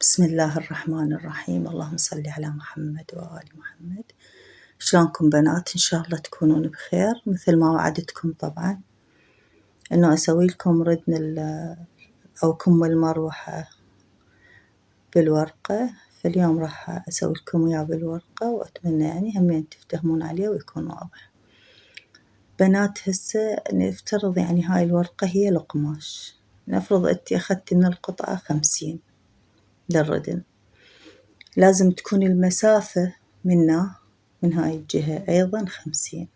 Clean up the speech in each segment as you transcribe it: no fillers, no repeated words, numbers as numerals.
بسم الله الرحمن الرحيم. اللهم صل على محمد وآل محمد. شلونكم بنات؟ إن شاء الله تكونون بخير. مثل ما وعدتكم طبعا إنه أسوي لكم ردن أو كم المروحة بالورقة، فاليوم راح أسوي لكم إياه بالورقة، وأتمنى يعني همين تفتهمون عليه ويكون واضح. بنات هسه نفترض يعني هاي الورقة هي القماش، نفرض أنتي أخذتي من القطعة 50 للردن، لازم تكون المسافة من هاي الجهة أيضا 50.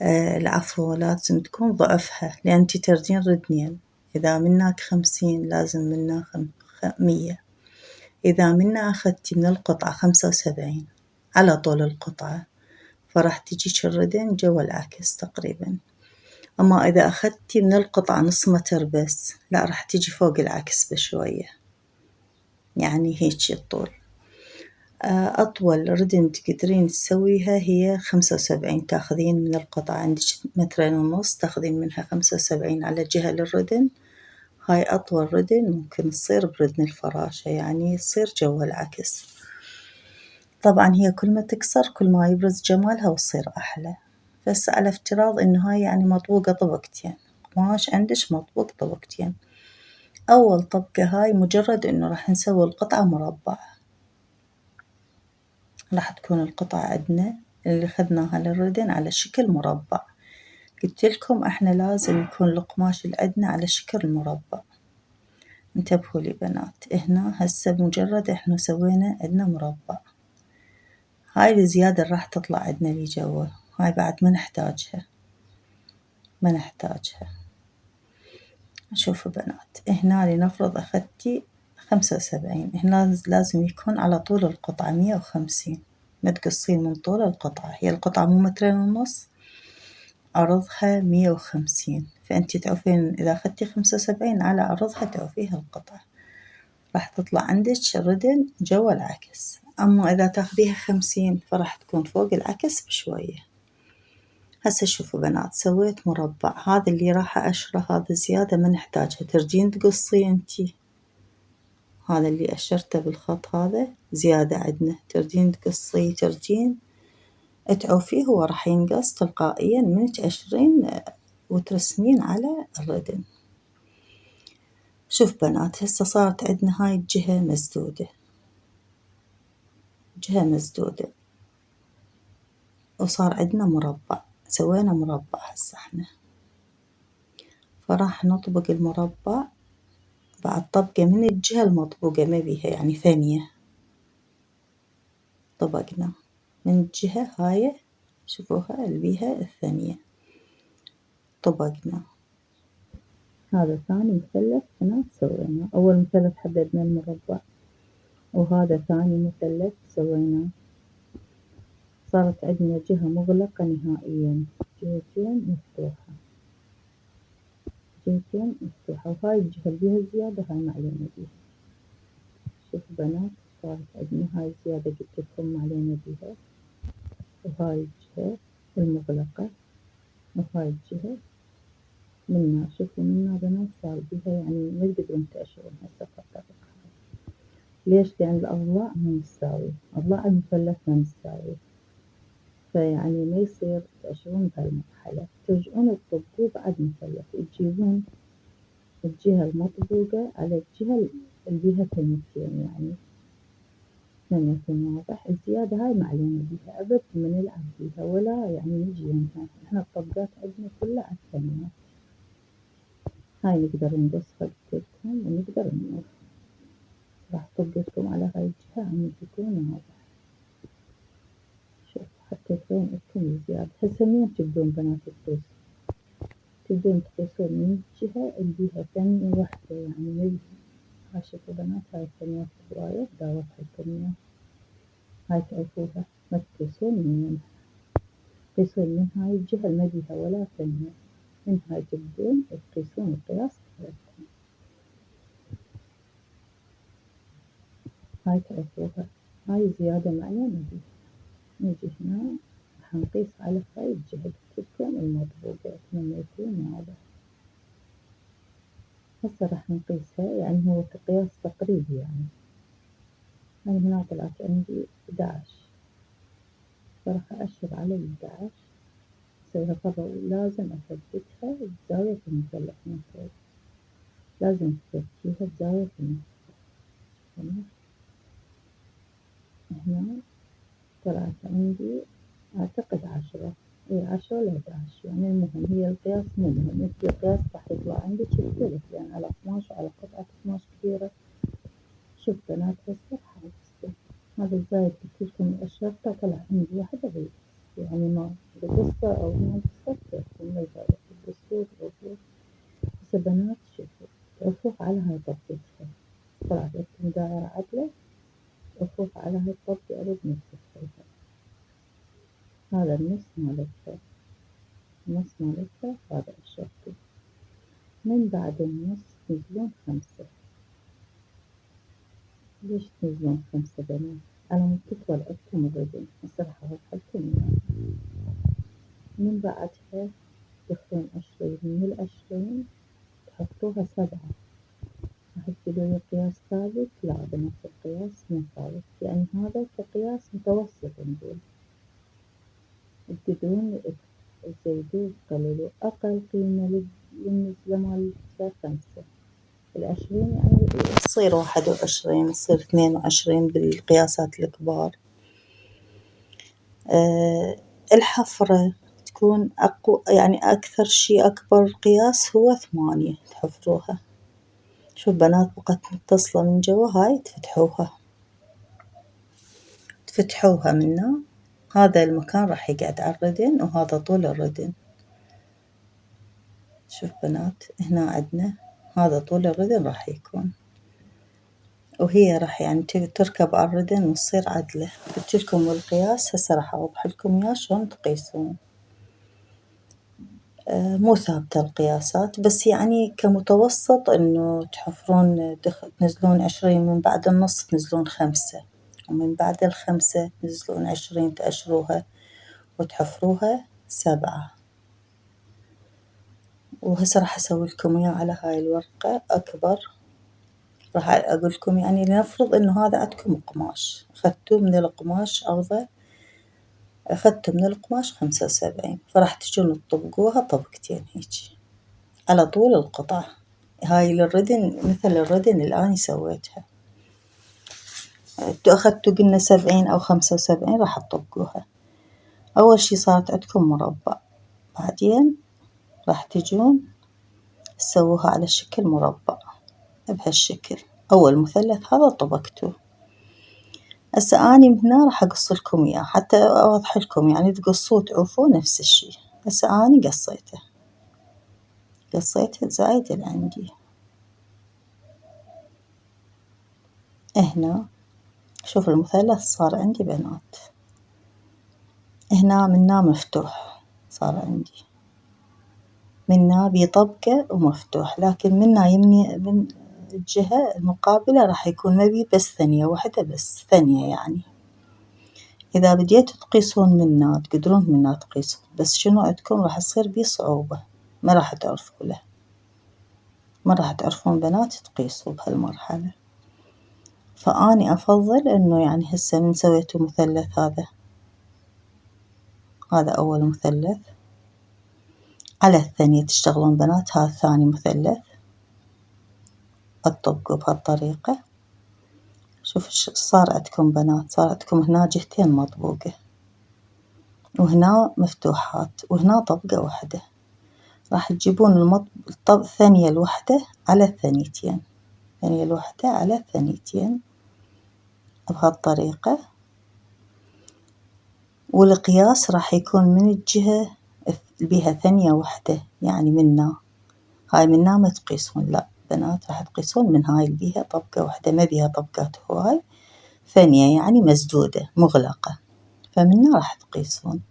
العفو، لازم تكون ضعفها، لأن انتي تردين ردنين. إذا منك 50 لازم منا 100. إذا منا أخذتي من القطعة 75 على طول القطعة، فراح تجيك الردن جوا العكس تقريبا. أما إذا أخذتي من القطعة نص متر بس، لا، راح تجي فوق العكس بشوية، يعني هيجي الطول. أطول ردن تقدرين تسويها هي 75. تاخذين من القطعة عندك 2.5 متر، تاخذين منها 75 على جهة للردن. هاي أطول ردن ممكن تصير بردن الفراشة، يعني تصير جوا العكس. طبعا هي كل ما تقصر كل ما يبرز جمالها وتصير أحلى. بس على افتراض إنه هاي يعني مطبوقة طبقتين، قماش عندك مطبوق طبقتين. أول طبقة هاي مجرد إنه راح نسوي القطعة مربع، راح تكون القطعة عندنا اللي أخذناها للردن على شكل مربع. قلتلكم إحنا لازم يكون القماش اللي عندنا على شكل مربع. انتبهوا لي بنات، هنا هسه بمجرد إحنا سوينا عندنا مربع، هاي الزيادة اللي راح تطلع عندنا لي جوا، هاي بعد ما نحتاجها. شوفوا بنات، هنا لنفرض أخذتي 75، هنا لازم يكون على طول القطعة 150. ما تقصين من طول القطعة، هي القطعة مو 2.5 متر، عرضها 150، فأنتي تعوفين إذا أخذتي 75 على عرضها تعوفيها القطعة، راح تطلع عندك ردن جوا العكس. أما إذا تاخذيها 50 فراح تكون فوق العكس بشوية. هسه شوفوا بنات، سويت مربع، هذا اللي راح أشره، هذا زيادة ما نحتاجها، ترجين تقصي انتي. هذا اللي أشرته بالخط هذا زيادة عندنا، ترجين تقصي، ترجين تعوفيه، هو راح ينقص تلقائيا من تأشرين وترسمين على الردن. شوف بنات، هسه صارت عندنا هاي الجهة مسدودة، جهة مسدودة، وصار عندنا مربع، سوينا مربع هسه احنا، فراح نطبق المربع بعد طبقة من الجهة المطبوقة ما بيها، يعني ثانية طبقنا من الجهة هاي، شوفوها اللي بيها الثانية طبقنا. هذا ثاني مثلث هنا سويناه، أول مثلث حددنا المربع، وهذا ثاني مثلث سويناه. صارت عندنا جهة مغلقة نهائيا، جهتين مفتوحة، وهاي الجهة اللي بيها الزيادة هاي ما علينا بيها. شوفوا بنات، صارت عندنا هاي الزيادة قلتلكم ما علينا بيها، وهاي الجهة المغلقة، وهاي الجهة منا. شوفوا منا بنات صار بيها، يعني ما تقدرون تأشرون هسه الطريقة. ليش؟ لأن الأضلاع مو مستوية، أضلاع المثلث ما مستوية، فيعني ما يصير تأشرون بهالمرحلة. ترجعون تطبقوه بعد مثلث، تجيبون الجهة المطبوقة على الجهة اللي بيها ثنيتين، يعني ثانية يكون واضح. الزيادة هاي ما علينا بيها أبد، ما نلعب بيها ولا يعني نجي يمها، احنا الطبقات عندنا كلها على الثانيات. هاي نقدر نقصها قلتلكم، ونقدر نقص، راح طبقتكم على هاي الجهة عم تكون واضح. شوف حطيت بين لكم الزيادة. هسه منين تبدون بنات تقيسون؟ تبدون تقيسون من الجهة اللي بيها ثانية واحدة، يعني من هاي. شوفوا بنات، هاي الثانيات هواية داوتها الثانيات، هاي تعرفوها، ما تقيسون من تقيسون من هاي الجهة اللي ما بيها ولا ثانية، من هاي تبدون تقيسون القياس مالتكم. هاي تعرفوها، هاي زيادة ما علينا بيها. نجي هنا راح نقيس على هاي الجهة قلتلكم المطبوقة، أتمنى يكون واضح. هسه راح نقيسها، يعني هو كقياس تقريبي يعني. أنا هنا طلعت عندي 11، فراح أشر على 11 أسويها فرة، ولازم أثبتها بزاوية المثلث من فوق، لازم تثبتيها بزاوية المثلث. تمام. هنا طلعت عندي أعتقد 10، إي 10 ولا 11 يعني. المهم هي القياس مو مهم، انتي القياس راح يطلع عندك يختلف، يعني على 12 على قطعة 12 كبيرة. شوف بنات هسه حاجة هذا الزايد قلتلكم الشرطة طلع عندي واحدة بالقص، يعني ما بالقصة أو ما بالقصة كيفكم ما يفرق بالقصور الرفوف. هسه بنات شوفوا الرفوف على هاي طبقتها، طلعت لكم دائرة عدلة، رفوف على هاي الطبقة أريد نكتبها. هذا النص مالتها، النص مالتها هذا الشرطي. من بعد النص تنزلون 5. ليش تنزلون 5 بنات؟ على مود تطول عندكم الردن، هسه راح أوضح لكم إياه. من بعدها تدخلون 20، من ال20 تحطوها 7. راح تقولون قياس ثابت؟ لا بنات القياس مو ثابت، يعني هذا كقياس متوسط نقول. تقدرون تزيدوا تقللوا، أقل قيمة للنسبة مالتها 5. 20 يعني تصير 21، تصير 22 بالقياسات الكبار. الحفرة تكون يعني أكثر شي أكبر قياس هو 8 تحفروها. شوف بنات بقت متصلة من جوا، هاي تفتحوها منه، هذا المكان راح يقعد على الردن وهذا طول الردن. شوف بنات هنا عندنا هذا طول الردن راح يكون، وهي راح يعني تركب على الردن وتصير عدلة. قلتلكم بالقياس هسه راح أوضح لكم إياه شلون تقيسون. مو ثابتة القياسات، بس يعني كمتوسط إنه تحفرون تنزلون 20، من بعد النص تنزلون 5، ومن بعد ال5 تنزلون 20 تأشروها وتحفروها 7. وهسه راح أسوي لكم إياه على هاي الورقة أكبر. راح أقول لكم يعني لنفرض إنه هذا عندكم قماش، أخذتوه من القماش أرضه، أخذته من القماش 75، فراح تجون تطبقوها طبقتين هيجي على طول القطعة. هاي للردن مثل الردن اللي أنا سويتها. انتو أخذتوا قلنا 70 أو 75 راح تطبقوها. أول شي صارت عندكم مربع، بعدين راح تجون تسووها على شكل مربع بهالشكل. أول مثلث هذا طبقتوه. هسه أني من هنا راح أقص لكم إياه حتى أوضح لكم، يعني تقصوه تعوفوه نفس الشي. هسه أني قصيته زايد اللي عندي هنا. شوف المثلث صار عندي بنات هنا منا مفتوح، صار عندي منا بطبقة ومفتوح، لكن منا يمني من الجهة المقابلة راح يكون مبي بس ثانية واحدة، بس ثانية يعني. إذا بديتوا تقيسون منا تقدرون منا تقيسون، بس شنو عندكم راح يصير بيه صعوبة، ما راح تعرفوا له، ما راح تعرفون بنات تقيسوا بهالمرحلة. فأني أفضل إنه يعني هسه من سويتوا مثلث هذا أول مثلث، على الثانية تشتغلون بنات هذا ثاني مثلث تطبقوا بهالطريقة. شوف صار عندكم بنات، صار عندكم هنا جهتين مطبوقة وهنا مفتوحات وهنا طبقة واحدة. راح تجيبون الثانية الوحدة على الثانيتين، الثانية الوحدة على الثانيتين بهالطريقة. والقياس راح يكون من الجهة بيها ثانية واحدة، يعني منا هاي منا ما تقيسون، لا بنات راح تقيسون من هاي اللي بيها طبقة واحدة، ما بيها طبقات هواي، ثانية يعني مسدودة مغلقة، فمنها راح تقيسون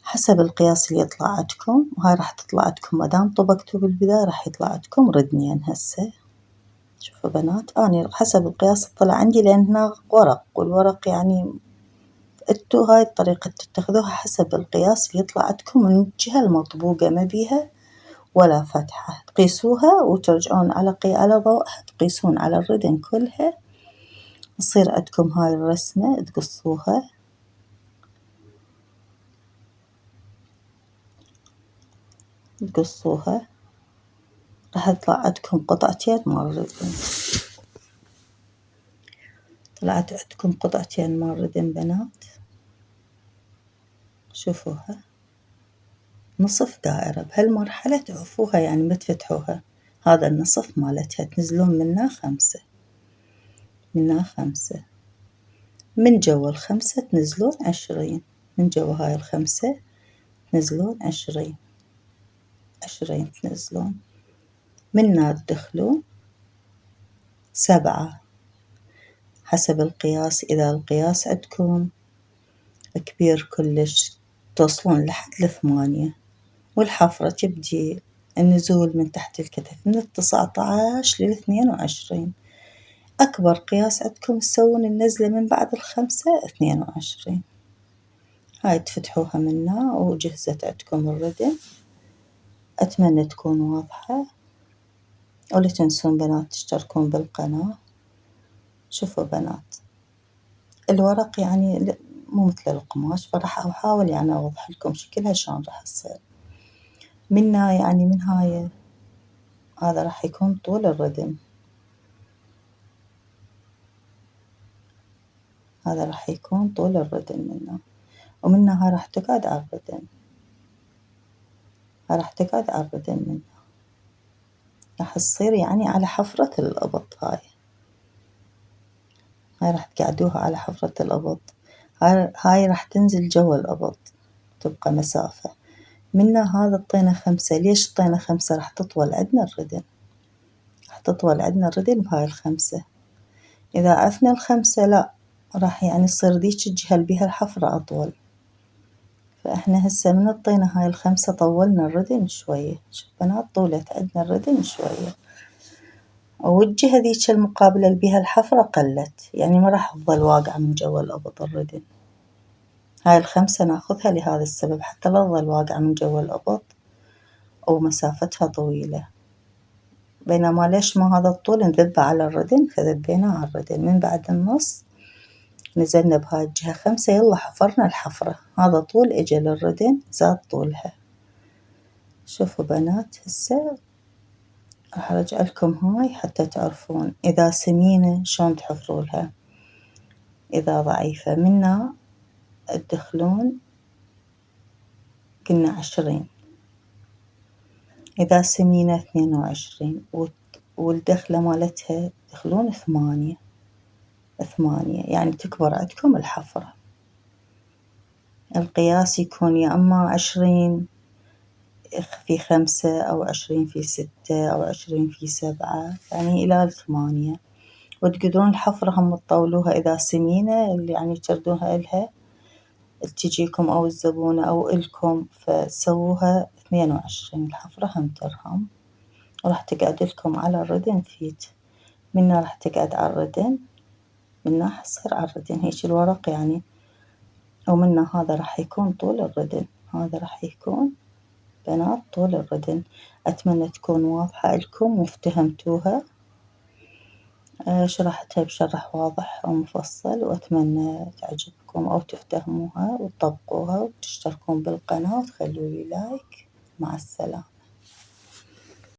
حسب القياس اللي يطلع عندكم. وهاي راح تطلع عندكم مادام طبقتوا بالبداية راح يطلع عندكم ردنين. هسه شوفوا بنات أنا حسب القياس طلع عندي، لأن هنا ورق، والورق يعني انتو هاي الطريقة تتخذوها حسب القياس اللي يطلع عندكم من الجهة المطبوقة ما بيها ولا فتحة، تقيسوها وترجعون على ضوءها تقيسون على الردن كلها، تصير عندكم هاي الرسمة تقصوها راح يطلع عندكم قطعتين مال الردن. طلعت عندكم قطعتين مال الردن بنات، شوفوها نصف دائرة. بهالمرحلة تعوفوها يعني ما تفتحوها، هذا النصف مالتها تنزلون منه 5 من جوا ال5 تنزلون 20، من جوا هاي ال5 تنزلون 20 تنزلون، منها تدخلون 7 حسب القياس. إذا القياس عندكم كبير كلش توصلون لحد 8، والحفرة تبدي النزول من تحت الكتف من 19 ل22. أكبر قياس عندكم تسوون النزلة من بعد ال5 22. هاي تفتحوها منا وجهزت عندكم الردن. أتمنى تكون واضحة، ولا تنسون بنات تشتركون بالقناة. شوفوا بنات الورق يعني مو مثل القماش، فراح أحاول يعني أوضح لكم شكلها شلون راح تصير. منا يعني من هاي هذا راح يكون طول الردن، هذا راح يكون طول الردن منا، ومنها هاي راح تقعد على الردن، هاي راح تقعد على الردن منا، راح تصير يعني على حفرة الإبط. هاي راح تقعدوها على حفرة الإبط، هاي راح تنزل جوا الإبط، تبقى مسافة منا. هذا اعطينا 5، ليش اعطينا 5؟ راح تطول عندنا الردن، راح تطول عندنا الردن بهاي ال5. إذا عفنا ال5 لا راح يعني تصير ذيك الجهة اللي بيها الحفرة أطول. فإحنا هسه من اعطينا هاي ال5 طولنا الردن شوية. شوف بنات طولت عندنا الردن شوية، والجهة ذيك المقابلة اللي بيها الحفرة قلت، يعني ما راح تظل واقعة من جوا الإبط الردن. هاي ال5 ناخذها لهذا السبب، حتى لا تظل واقعة من جوا الإبط ومسافتها طويلة. بينما ليش ما هذا الطول نذبه على الردن، فذبيناه على الردن من بعد النص نزلنا بهاي الجهة 5، يلا حفرنا الحفرة. هذا طول إجا للردن زاد طولها. شوفوا بنات هسه راح أرجع لكم هاي حتى تعرفون إذا سمينة شلون تحفرولها، إذا ضعيفة منا تدخلون قلنا 20، إذا سمينة 22، والدخلة مالتها تدخلون 8 يعني تكبر عندكم الحفرة. القياس يكون يا أما 20 في 5 أو 20 في 6 أو 20 في 7 يعني إلى 8. وتقدرون الحفرة هم تطولوها إذا سمينة اللي يعني تردوها إلها تجيكم أو الزبونة أو إلكم، فتسووها 22 الحفرة هم ترهم، وراح تقعد لكم على الردن فيت. منا راح تقعد على الردن، منا راح تصير على الردن هيج الورق يعني. ومنا هذا راح يكون طول الردن، هذا راح يكون بنات طول الردن. أتمنى تكون واضحة لكم وافتهمتوها. شرحتها بشرح واضح ومفصل، وأتمنى تعجبكم أو تفتهموها وتطبقوها وتشتركون بالقناة وتخلولي لايك. مع السلامة.